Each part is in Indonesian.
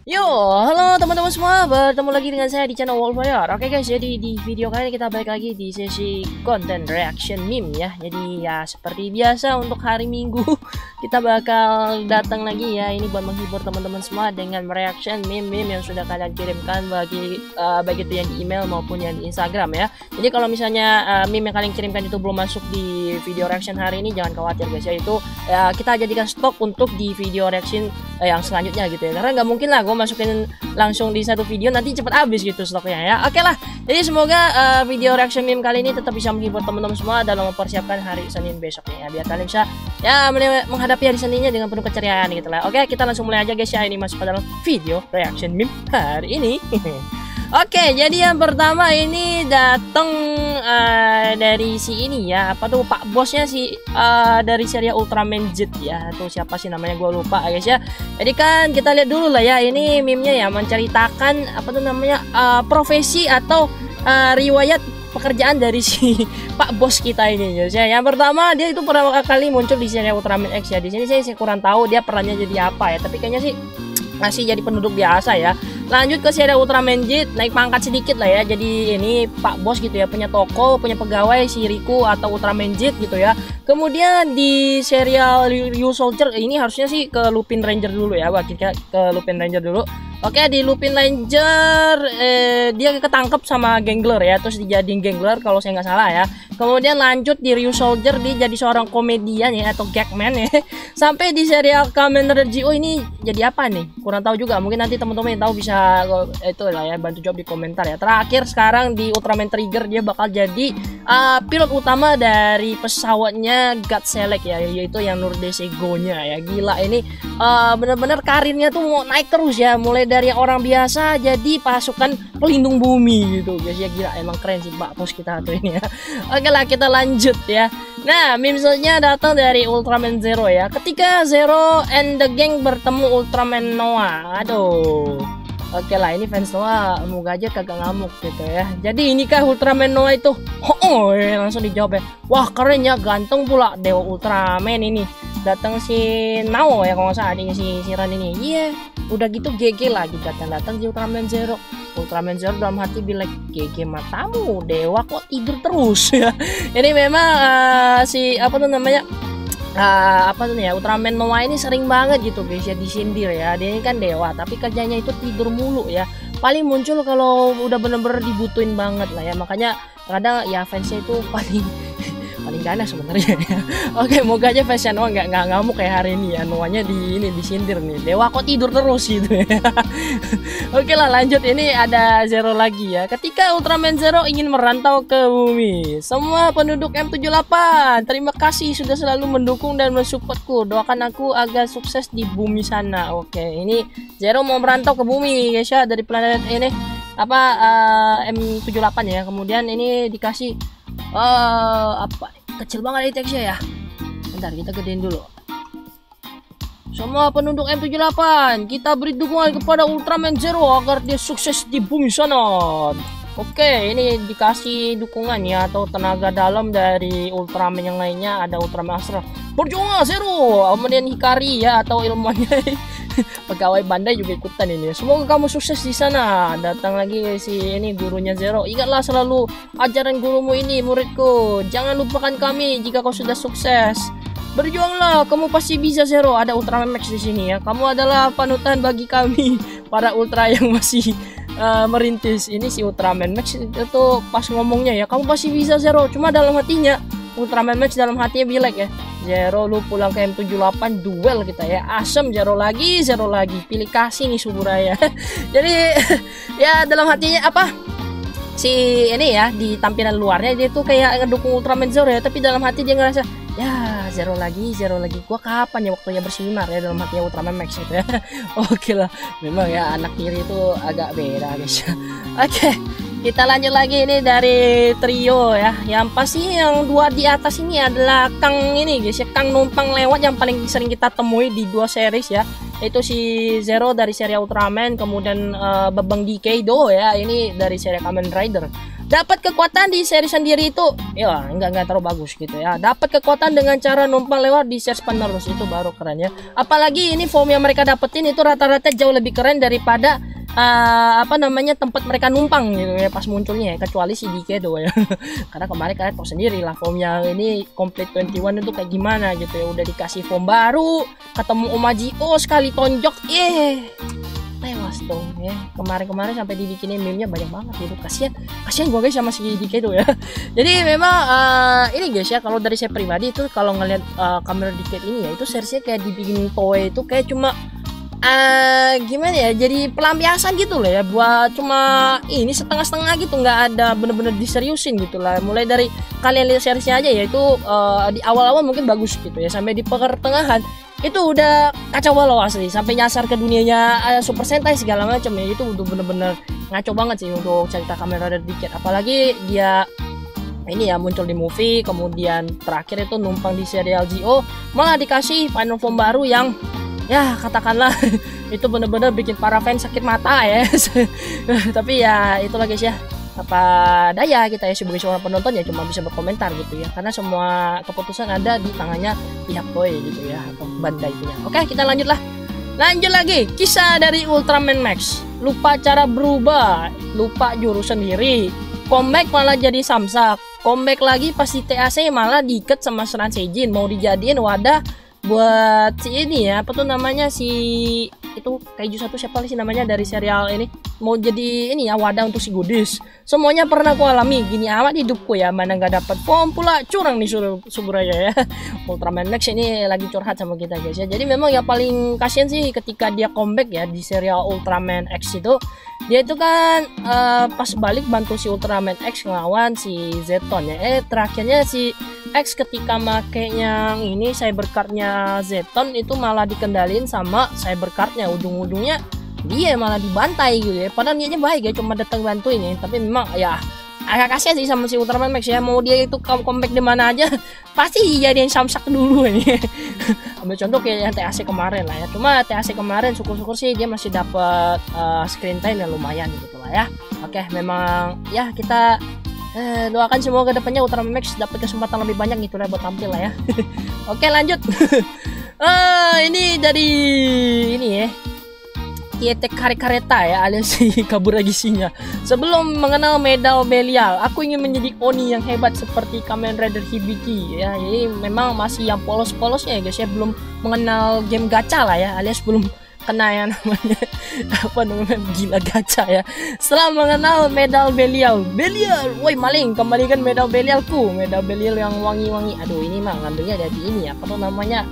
Yo, halo teman-teman semua, bertemu lagi dengan saya di channel Wallfire. Oke guys, jadi di video kali ini kita balik lagi di sesi konten reaction meme ya. Jadi ya seperti biasa untuk hari Minggu kita bakal datang lagi ya. Ini buat menghibur teman-teman semua dengan reaction meme-meme yang sudah kalian kirimkan baik itu yang di email maupun yang di Instagram ya. Jadi kalau misalnya meme yang kalian kirimkan itu belum masuk di video reaction hari ini, jangan khawatir guys ya. Itu kita jadikan stok untuk di video reaction yang selanjutnya gitu ya. Karena nggak mungkin lah gue masukin langsung di satu video, nanti cepet habis gitu stoknya ya. Oke lah, jadi semoga video reaction meme kali ini tetap bisa menghibur teman-teman semua dalam mempersiapkan hari Senin besoknya ya, biar kalian bisa ya menghadapi hari Seninnya dengan penuh keceriaan gitu lah. Oke, kita langsung mulai aja guys ya. Ini masuk ke dalam video reaction meme hari ini. Oke, jadi yang pertama ini datang dari si ini ya, apa tuh Pak Bosnya si dari serial Ultraman Z ya, atau siapa sih namanya gue lupa guys ya. Jadi kan kita lihat dulu lah ya, ini meme-nya ya menceritakan apa tuh namanya profesi atau riwayat pekerjaan dari si Pak Bos kita ini guys ya. Yang pertama dia itu pertama kali muncul di serial Ultraman X ya. Di sini saya kurang tahu dia perannya jadi apa ya, tapi kayaknya sih masih jadi penduduk biasa ya. Lanjut ke serial Ultraman Z, naik pangkat sedikit lah ya. Jadi ini Pak Bos gitu ya, punya toko, punya pegawai si Riku atau Ultraman Z gitu ya. Kemudian di serial Ryu Soldier ini harusnya sih ke Lupin Ranger dulu ya, kita ke Lupin Ranger dulu. Oke, di Lupin Ranger dia ketangkep sama Gangler ya, terus dijadiin Gangler kalau saya nggak salah ya. Kemudian lanjut di Ryu Soldier dia jadi seorang komedian ya, atau gagman ya. Sampai di serial Kamen Rider Zi-O ini jadi apa nih? Kurang tahu juga. Mungkin nanti teman-teman yang tahu bisa itu lah ya, bantu jawab di komentar ya. Terakhir sekarang di Ultraman Trigger dia bakal jadi pilot utama dari pesawatnya God Select ya, yaitu yang Nurdese Go-nya ya. Gila ini bener-bener karirnya tuh mau naik terus ya, mulai dari orang biasa jadi pasukan pelindung bumi gitu guys ya. Gila emang keren sih Pak Bos kita tuh ini ya. Oke lah, kita lanjut ya. Nah, meme-nya datang dari Ultraman Zero ya. Ketika Zero and the gang bertemu Ultraman Noah. Aduh. Oke lah, ini fans Noah moga aja kagak ngamuk gitu ya. Jadi inikah Ultraman Noah itu? Oh, langsung dijawab ya. Wah, keren ya, ganteng pula Dewa Ultraman ini. Datang si Nao ya kalau nggak salah, adiknya si Ran ini. Iya, udah gitu GG lagi datang di Ultraman Zero. Ultraman Zero dalam hati bilang, GG matamu, dewa kok tidur terus ya. Ini memang si apa tuh namanya apa tuh ya, Ultraman Noah ini sering banget gitu guys ya disindir ya. Dia ini kan dewa tapi kerjanya itu tidur mulu ya. Paling muncul kalau udah bener-bener dibutuhin banget lah ya. Makanya kadang ya fansnya itu paling ganas sebenarnya ya. Oke, moga aja fansnya Noah nggak ngamuk kayak hari ini ya. Noahnya disindir nih, dewa kok tidur terus gitu ya. Oke lah, lanjut. Ini ada Zero lagi ya. Ketika Ultraman Zero ingin merantau ke bumi, semua penduduk M78 terima kasih sudah selalu mendukung dan mensupportku. Doakan aku agar sukses di bumi sana. Oke, ini Zero mau merantau ke bumi guys ya, dari planet ini apa M78 ya. Kemudian ini dikasih apa kecil banget ini teksnya ya. Bentar, kita gedein dulu. Semua penduduk M78, kita beri dukungan kepada Ultraman Zero agar dia sukses di bumi sana. Oke, ini dikasih dukungan ya, atau tenaga dalam dari Ultraman yang lainnya. Ada Ultraman Astra, berjuang Zero. Kemudian Hikari ya, atau ilmuannya pegawai Bandai juga ikutan ini. Semoga kamu sukses di sana. Datang lagi si ini gurunya Zero. Ingatlah selalu ajaran gurumu ini muridku. Jangan lupakan kami jika kau sudah sukses. Berjuanglah, kamu pasti bisa Zero. Ada Ultraman Max di sini ya. Kamu adalah panutan bagi kami para ultra yang masih merintis. Ini si Ultraman Max itu pas ngomongnya ya, kamu pasti bisa Zero. Cuma dalam hatinya Ultraman Max dalam hatinya bilek ya, Zero lu pulang ke M78 duel kita ya. Asem Zero lagi pilih kasih nih Suburaya. Jadi ya dalam hatinya apa si ini ya, di tampilan luarnya dia tuh kayak ngedukung Ultraman Zero ya, tapi dalam hati dia ngerasa ya Zero lagi gua kapan ya waktunya bersinar ya, dalam hatinya Ultraman Max gitu ya. Oke lah, memang ya anak kiri itu agak beda guys ya. Oke, kita lanjut lagi. Ini dari trio ya. Yang pasti yang dua di atas ini adalah Kang ini guys ya, Kang numpang lewat yang paling sering kita temui di dua series ya. Itu si Zero dari serial Ultraman, kemudian Babang Decade ya, ini dari serial Kamen Rider. dapat kekuatan di seri sendiri itu ya enggak terlalu bagus gitu ya. Dapat kekuatan dengan cara numpang lewat di series penerus itu baru keren ya. Apalagi ini form yang mereka dapetin itu rata-rata jauh lebih keren daripada tempat mereka numpang gitu ya pas munculnya ya, kecuali si Dikedo ya. Karena kemarin kalian tahu sendiri lah form yang ini Complete 21 itu kayak gimana gitu ya, udah dikasih form baru, ketemu Omajio sekali tonjok tewas dong ya. Kemarin sampai dibikinin meme-nya banyak banget gitu. Kasihan gue guys sama si Dikedo ya. Jadi memang ini guys ya, kalau dari saya pribadi itu kalau ngeliat kamera Dikedo ini ya, itu seriesnya kayak dibikin Toei itu kayak cuma gimana ya, jadi pelampiasan gitu loh ya, buat cuma ini setengah-setengah gitu, nggak ada bener-bener diseriusin gitu lah. Mulai dari kalian lihat seriesnya aja ya, itu di awal-awal mungkin bagus gitu ya, sampai di pertengahan itu udah kacau balau asli, sampai nyasar ke dunianya Super Sentai segala macam ya. Itu udah bener-bener ngaco banget sih untuk cerita Kamen Rider Decade. Apalagi dia ini ya muncul di movie, kemudian terakhir itu numpang di serial Zi-O, malah dikasih final form baru yang ya katakanlah itu bener-bener bikin para fans sakit mata ya. Tapi ya itulah guys ya, apa daya kita ya sebagai seorang penonton ya cuma bisa berkomentar gitu ya, karena semua keputusan ada di tangannya pihak Toei gitu ya, atau Bandai punya. Oke, kita lanjut lagi kisah dari Ultraman Max. Lupa cara berubah, lupa jurus sendiri, comeback malah jadi samsak, comeback lagi pas di TAC malah diikat sama Seran Seijin, mau dijadiin wadah buat si ini ya, apa tuh namanya, si itu kaiju satu siapa sih namanya dari serial ini, mau jadi ini ya wadah untuk si Goodies. Semuanya pernah aku alami, gini amat hidupku ya, mana nggak dapat form pula curang nih Suburaya ya. Ultraman Max ini lagi curhat sama kita guys ya. Jadi memang yang paling kasihan sih ketika dia comeback ya di serial Ultraman X itu, dia itu kan pas balik bantu si Ultraman X ngelawan si Zeton ya. Terakhirnya si X ketika makainya ini cybercardnya Zeton itu malah dikendalin sama cybercardnya, ujung-ujungnya dia malah dibantai gitu ya. Padahal niatnya baik ya, cuma datang bantuin ya. Tapi memang ya agak kasihan sih sama si Ultraman Max ya, mau dia itu comeback di mana aja pasti jadi yang samsak dulu ini. Ambil contoh kayak yang TAC kemarin lah ya. Cuma TAC kemarin syukur-syukur sih dia masih dapat screen time yang lumayan gitu lah ya. Oke, memang ya kita doakan semoga kedepannya Ultraman Max dapat kesempatan lebih banyak gitu lah buat tampil lah ya. Oke, lanjut. Ini dari ini ya, Kiete Kareta ya, alias si Kaburagisinya. Sebelum mengenal medal Belial, aku ingin menjadi Oni yang hebat seperti Kamen Rider Hibiki ya. Jadi memang masih yang polos-polosnya ya guys ya, belum mengenal game gacha lah ya, alias belum kena yang namanya gila gacha ya. Setelah mengenal medal Belial, woi maling, kembalikan medal Belialku, medal Belial yang wangi-wangi. Aduh, ini mah ngambilnya dari ini ya, apa tuh namanya,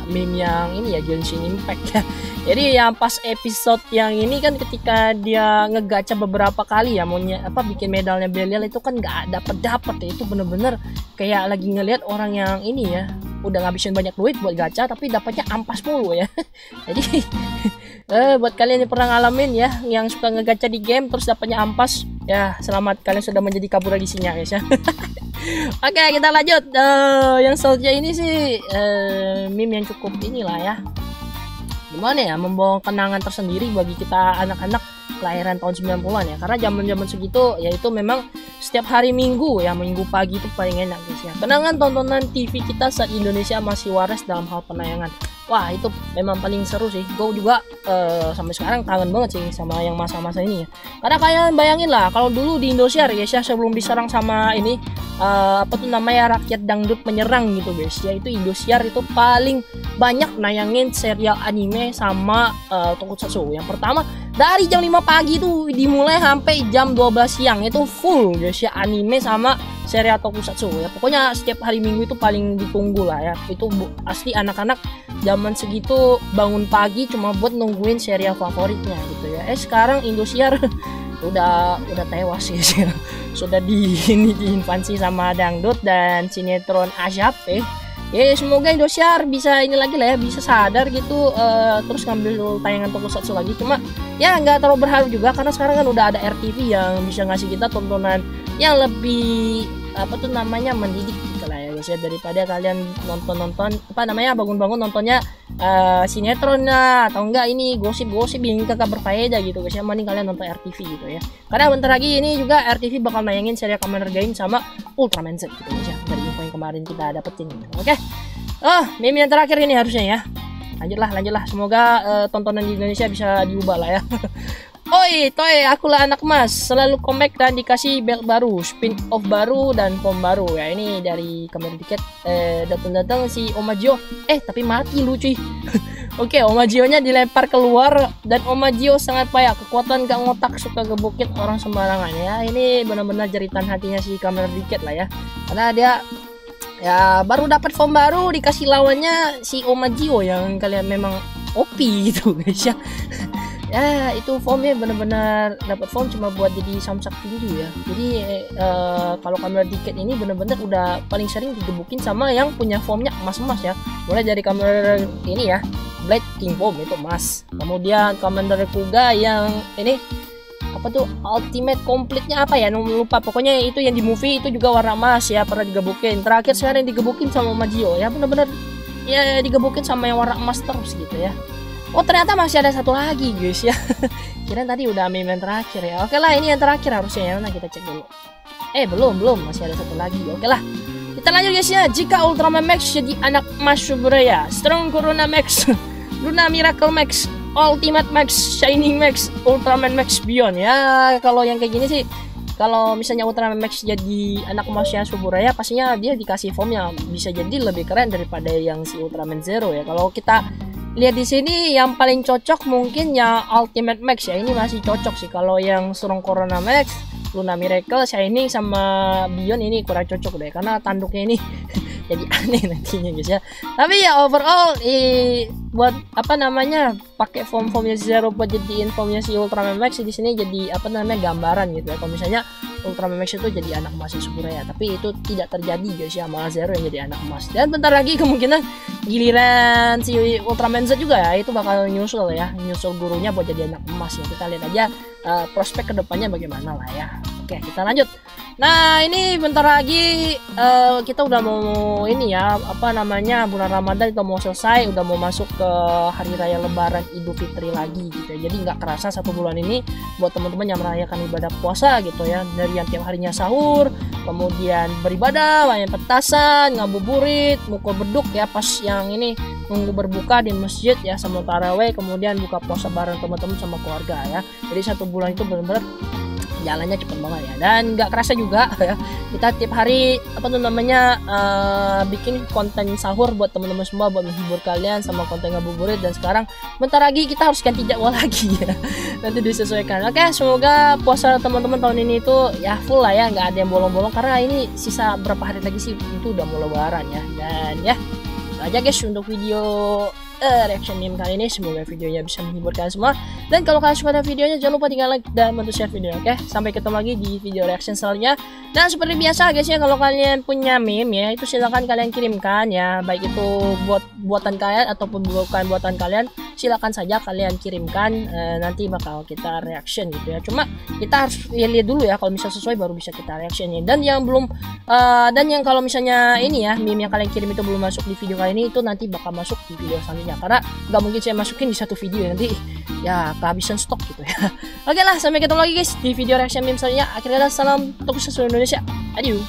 meme yang ini ya, Genshin Impact ya. Jadi yang pas episode yang ini kan ketika dia ngegacha beberapa kali ya, maunya bikin medalnya Belial itu kan nggak dapet ya. Itu bener-bener kayak lagi ngelihat orang yang ini ya, udah ngabisin banyak duit buat gacha tapi dapatnya ampas mulu ya. Jadi buat kalian yang pernah ngalamin ya, yang suka ngegacha di game terus dapatnya ampas ya, selamat, kalian sudah menjadi Kaburagisinya guys ya. Oke, kita lanjut. Yang selanjutnya ini sih meme yang cukup inilah ya, gimana ya, membawa kenangan tersendiri bagi kita anak-anak kelahiran tahun 90-an ya. Karena zaman-zaman segitu ya itu memang setiap hari Minggu ya, Minggu pagi itu paling enak guys ya. Kenangan tontonan TV kita saat Indonesia masih waras dalam hal penayangan. Wah, itu memang paling seru sih. Gue juga sampai sekarang kangen banget sih sama yang masa-masa ini ya. Karena kalian bayangin lah, kalau dulu di Indosiar guys ya, sebelum diserang sama ini apa tuh namanya, rakyat dangdut menyerang gitu guys ya, itu Indosiar itu paling banyak nayangin serial anime sama tokusatsu. Yang pertama dari jam 5 pagi tuh dimulai sampai jam 12 siang itu full guys ya, anime sama serial tokusatsu ya. Pokoknya setiap hari Minggu itu paling ditunggu lah ya. Itu asli anak-anak zaman segitu bangun pagi cuma buat nungguin serial favoritnya gitu ya. Sekarang Indosiar udah tewas guys ya. Sudah diinvasi sama dangdut dan sinetron Asyap ya. Semoga Indosiar bisa ini lagi lah ya, bisa sadar gitu, terus ngambil tayangan tokusatsu lagi. Cuma ya nggak terlalu berharap juga, karena sekarang kan udah ada RTV yang bisa ngasih kita tontonan yang lebih apa tuh namanya mendidik gitu lah ya guys ya, daripada kalian nonton bangun-bangun nontonnya sinetron lah, atau enggak ini gosip-gosip yang kagak berfaedah gitu guys ya, mending kalian nonton RTV gitu ya. Karena bentar lagi ini juga RTV bakal nayangin serial Kamen Rider Gain sama Ultraman Z gitu guys ya, dari info yang kemarin kita dapetin gitu. Oke. Meme yang terakhir ini harusnya ya. Lanjutlah. Semoga tontonan di Indonesia bisa diubah lah ya. Oi, Toy, akulah anak mas, selalu comeback dan dikasih belt baru, spin off baru dan form baru ya. Ini dari Kamen Rider datang si Omagio. Tapi mati lu cuy. Oke, Omagio-nya dilempar keluar dan Omagio sangat payah, kekuatan gak ngotak, suka gebukit orang sembarangan ya. Ini benar-benar jeritan hatinya si Kamen Rider lah ya. Karena dia ya baru dapat form baru, dikasih lawannya si Omagio yang kalian memang OP gitu guys ya. Ya itu formnya bener-bener dapat form cuma buat jadi samsak tinju ya. Jadi kalau Kamen Rider ini bener-bener udah paling sering digebukin sama yang punya formnya emas-emas ya. Mulai dari Kamen Rider ini ya, Blade King Form itu emas. Kemudian Kamen Rider Kuga yang ini apa tuh ultimate complete-nya apa ya, lupa, pokoknya itu yang di movie itu juga warna emas ya, pernah digebukin. Terakhir sekarang digebukin sama Magio ya, bener-bener ya digebukin sama yang warna emas terus gitu ya. Oh ternyata masih ada satu lagi guys ya. Kirain tadi udah meme yang terakhir ya. Oke lah, ini yang terakhir harusnya ya. Nah kita cek dulu. Belum, masih ada satu lagi. Oke lah, kita lanjut guys ya. Jika Ultraman Max jadi anak emas Suburaya, Strong Corona Max, Luna Miracle Max, Ultimate Max, Shining Max, Ultraman Max Beyond ya. Kalau yang kayak gini sih, kalau misalnya Ultraman Max jadi anak emasnya Suburaya, pastinya dia dikasih formnya bisa jadi lebih keren daripada yang si Ultraman Zero ya. Kalau kita lihat di sini yang paling cocok mungkin ya Ultimate Max ya, ini masih cocok sih. Kalau yang Strong Corona Max, Luna Miracle, Shining sama Beyond ini kurang cocok deh, karena tanduknya ini jadi aneh nantinya guys ya. Tapi ya overall buat apa namanya pakai formnya Zero buat jadiin formnya si Ultraman Max di sini jadi apa namanya gambaran gitu ya. Kalau misalnya Ultraman Max itu jadi anak emas Suburaya, tapi itu tidak terjadi guys ya, malah Zero yang jadi anak emas. Dan bentar lagi kemungkinan giliran si Ultraman Z juga ya, itu bakal nyusul gurunya buat jadi anak emas ya. Kita lihat aja prospek kedepannya bagaimana lah ya. Oke, kita lanjut. Nah ini bentar lagi kita udah mau ini ya, apa namanya, bulan Ramadan udah mau selesai, udah mau masuk ke hari raya Lebaran Idul Fitri lagi gitu ya. Jadi nggak kerasa satu bulan ini buat teman-teman yang merayakan ibadah puasa gitu ya, dari yang tiap harinya sahur, kemudian beribadah, main petasan, ngabuburit, mukul beduk ya, pas yang ini nunggu berbuka di masjid ya sama taraweh, kemudian buka puasa bareng teman-teman sama keluarga ya. Jadi satu bulan itu benar-benar jalannya cepet banget ya, dan nggak kerasa juga ya, kita tiap hari apa tuh namanya bikin konten sahur buat teman-teman semua, buat menghibur kalian sama konten ngabuburit. Dan sekarang bentar lagi kita harus ganti jadwal lagi ya, nanti disesuaikan. Oke, semoga puasa teman-teman tahun ini itu ya full lah ya, nggak ada yang bolong-bolong, karena ini sisa berapa hari lagi sih itu udah mau Lebaran ya. Dan ya itu aja guys untuk video reaction meme kali ini. Semoga videonya bisa menghibur kalian semua, dan kalau kalian suka dengan videonya jangan lupa tinggal like dan bantu share video. Oke, sampai ketemu lagi di video reaction selanjutnya. Dan seperti biasa guys ya, kalau kalian punya meme ya, itu silahkan kalian kirimkan ya, baik itu buatan kalian ataupun bukan buatan kalian, silakan saja kalian kirimkan, nanti bakal kita reaction gitu ya. Cuma kita harus lihat dulu ya, kalau misalnya sesuai baru bisa kita reactionnya. Dan yang belum dan yang kalau misalnya ini ya, meme yang kalian kirim itu belum masuk di video kali ini, itu nanti bakal masuk di video selanjutnya, karena nggak mungkin saya masukin di satu video, nanti ya kehabisan stok gitu ya. Oke lah, sampai ketemu lagi guys di video reaction meme selanjutnya. Akhirnya salam untuk seluruh Indonesia. Adieu.